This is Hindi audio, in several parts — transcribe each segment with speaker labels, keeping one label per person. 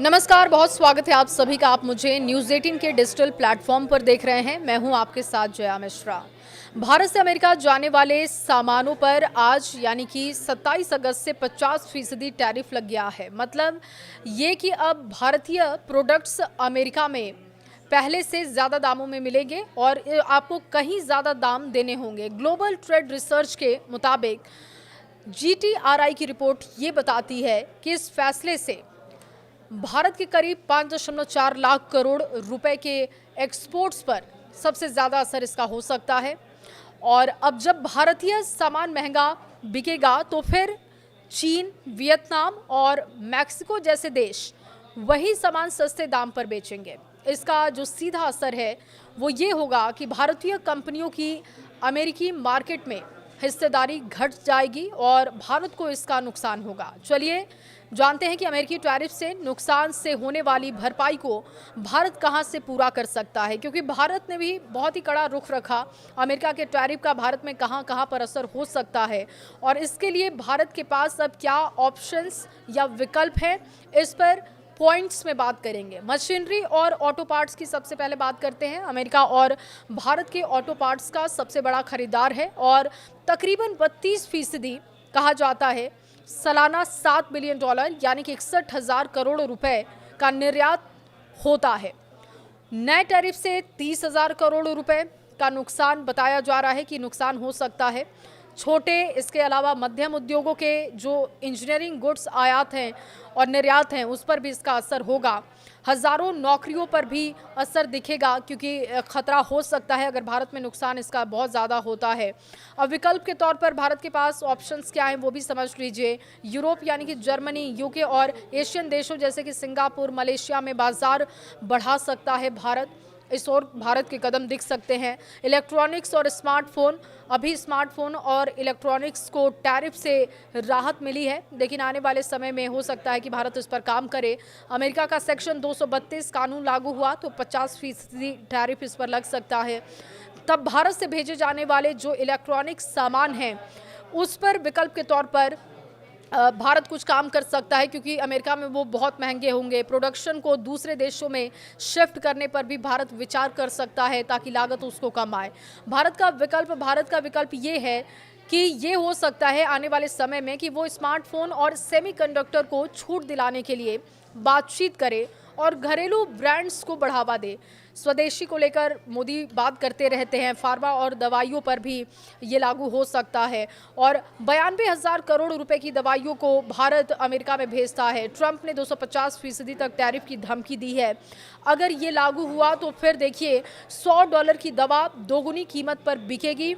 Speaker 1: नमस्कार, बहुत स्वागत है आप सभी का। आप मुझे न्यूज़ 18 के डिजिटल प्लेटफॉर्म पर देख रहे हैं। मैं हूं आपके साथ जया मिश्रा। भारत से अमेरिका जाने वाले सामानों पर आज यानी कि 27 अगस्त से 50% टैरिफ लग गया है। मतलब ये कि अब भारतीय प्रोडक्ट्स अमेरिका में पहले से ज़्यादा दामों में मिलेंगे और आपको कहीं ज़्यादा दाम देने होंगे। ग्लोबल ट्रेड रिसर्च के मुताबिक GTRI की रिपोर्ट ये बताती है कि इस फैसले से भारत के करीब 5.4 लाख करोड़ रुपए के एक्सपोर्ट्स पर सबसे ज़्यादा असर इसका हो सकता है। और अब जब भारतीय सामान महंगा बिकेगा तो फिर चीन, वियतनाम और मैक्सिको जैसे देश वही सामान सस्ते दाम पर बेचेंगे। इसका जो सीधा असर है वो ये होगा कि भारतीय कंपनियों की अमेरिकी मार्केट में हिस्सेदारी घट जाएगी और भारत को इसका नुकसान होगा। चलिए जानते हैं कि अमेरिकी टैरिफ से नुकसान से होने वाली भरपाई को भारत कहां से पूरा कर सकता है, क्योंकि भारत ने भी बहुत ही कड़ा रुख रखा अमेरिका के टैरिफ का भारत में कहां पर असर हो सकता है और इसके लिए भारत के पास अब क्या ऑप्शंस या विकल्प हैं, इस पर पॉइंट्स में बात करेंगे। मशीनरी और ऑटो पार्ट्स की सबसे पहले बात करते हैं। अमेरिका और भारत के ऑटो पार्ट्स का सबसे बड़ा खरीदार है और तकरीबन 32% कहा जाता है सालाना $7 बिलियन यानी कि 61,000 करोड़ रुपए का निर्यात होता है। नए टैरिफ से 30,000 करोड़ रुपए का नुकसान बताया जा रहा है कि नुकसान हो सकता है। छोटे, इसके अलावा मध्यम उद्योगों के जो इंजीनियरिंग गुड्स आयात हैं और निर्यात हैं उस पर भी इसका असर होगा। हज़ारों नौकरियों पर भी असर दिखेगा क्योंकि खतरा हो सकता है अगर भारत में नुकसान इसका बहुत ज़्यादा होता है। अब विकल्प के तौर पर भारत के पास ऑप्शंस क्या हैं वो भी समझ लीजिए। यूरोप यानी कि जर्मनी, यूके और एशियन देशों जैसे कि सिंगापुर, मलेशिया में बाजार बढ़ा सकता है भारत। इस ओर भारत के कदम दिख सकते हैं। इलेक्ट्रॉनिक्स और स्मार्टफोन, अभी स्मार्टफोन और इलेक्ट्रॉनिक्स को टैरिफ से राहत मिली है, लेकिन आने वाले समय में हो सकता है कि भारत इस पर काम करे। अमेरिका का सेक्शन 232 कानून लागू हुआ तो 50% टैरिफ इस पर लग सकता है। तब भारत से भेजे जाने वाले जो इलेक्ट्रॉनिक सामान हैं उस पर विकल्प के तौर पर भारत कुछ काम कर सकता है, क्योंकि अमेरिका में वो बहुत महंगे होंगे। प्रोडक्शन को दूसरे देशों में शिफ्ट करने पर भी भारत विचार कर सकता है ताकि लागत उसको कम आए। भारत का विकल्प ये है कि ये हो सकता है आने वाले समय में कि वो स्मार्टफोन और सेमीकंडक्टर को छूट दिलाने के लिए बातचीत करे और घरेलू ब्रांड्स को बढ़ावा दे। स्वदेशी को लेकर मोदी बात करते रहते हैं। फार्मा और दवाइयों पर भी ये लागू हो सकता है और 92,000 करोड़ रुपए की दवाइयों को भारत अमेरिका में भेजता है। ट्रंप ने 250% तक टैरिफ की धमकी दी है। अगर ये लागू हुआ तो फिर देखिए $100 की दवा दोगुनी कीमत पर बिकेगी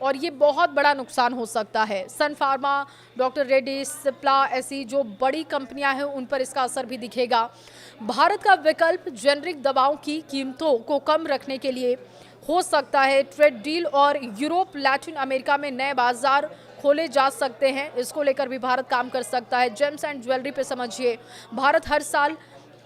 Speaker 1: और ये बहुत बड़ा नुकसान हो सकता है। सन फार्मा, डॉक्टर रेड्डीज, सिप्ला ऐसी जो बड़ी कंपनियां हैं उन पर इसका असर भी दिखेगा। भारत का विकल्प जेनरिक दवाओं की कीमतों को कम रखने के लिए हो सकता है। ट्रेड डील और यूरोप, लैटिन अमेरिका में नए बाजार खोले जा सकते हैं, इसको लेकर भी भारत काम कर सकता है। जेम्स एंड ज्वेलरी पे समझिए, भारत हर साल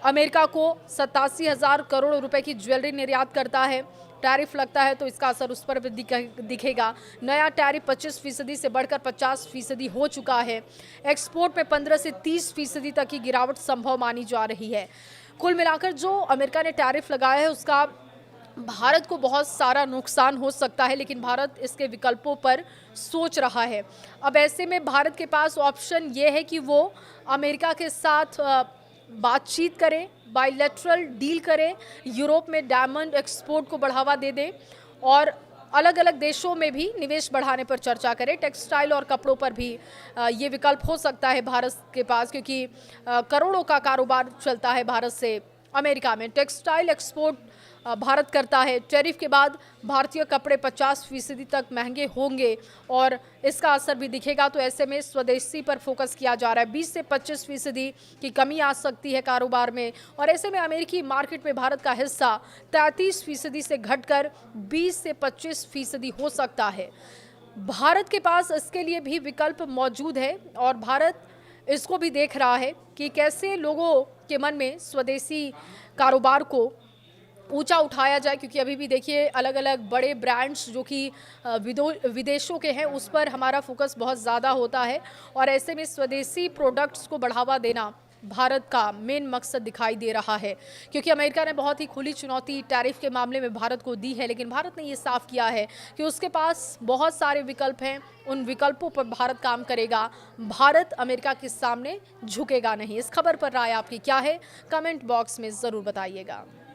Speaker 1: अमेरिका को 87,000 करोड़ रुपए की ज्वेलरी निर्यात करता है। टैरिफ लगता है तो इसका असर उस पर भी दिखेगा। नया टैरिफ 25% से बढ़कर 50% हो चुका है। एक्सपोर्ट में 15 से 30% तक की गिरावट संभव मानी जा रही है। कुल मिलाकर जो अमेरिका ने टैरिफ लगाया है उसका भारत को बहुत सारा नुकसान हो सकता है, लेकिन भारत इसके विकल्पों पर सोच रहा है। अब ऐसे में भारत के पास ऑप्शन ये है कि वो अमेरिका के साथ बातचीत करें, बायलैटरल डील करें, यूरोप में डायमंड एक्सपोर्ट को बढ़ावा दे दें और अलग अलग देशों में भी निवेश बढ़ाने पर चर्चा करें। टेक्सटाइल और कपड़ों पर भी ये विकल्प हो सकता है भारत के पास, क्योंकि करोड़ों का कारोबार चलता है भारत से अमेरिका में। टेक्सटाइल एक्सपोर्ट भारत करता है। टैरिफ के बाद भारतीय कपड़े 50% तक महंगे होंगे और इसका असर भी दिखेगा। तो ऐसे में स्वदेशी पर फोकस किया जा रहा है। 20 से 25% की कमी आ सकती है कारोबार में और ऐसे में अमेरिकी मार्केट में भारत का हिस्सा 33% से घटकर 20 से 25% हो सकता है। भारत के पास इसके लिए भी विकल्प मौजूद है और भारत इसको भी देख रहा है कि कैसे लोगों के मन में स्वदेशी कारोबार को ऊंचा उठाया जाए, क्योंकि अभी भी देखिए अलग अलग बड़े ब्रांड्स जो कि विदेशों के हैं उस पर हमारा फोकस बहुत ज़्यादा होता है और ऐसे में स्वदेशी प्रोडक्ट्स को बढ़ावा देना भारत का मेन मकसद दिखाई दे रहा है, क्योंकि अमेरिका ने बहुत ही खुली चुनौती टैरिफ के मामले में भारत को दी है, लेकिन भारत ने ये साफ किया है कि उसके पास बहुत सारे विकल्प हैं, उन विकल्पों पर भारत काम करेगा। भारत अमेरिका के सामने झुकेगा नहीं। इस खबर पर राय आपकी क्या है, कमेंट बॉक्स में ज़रूर बताइएगा।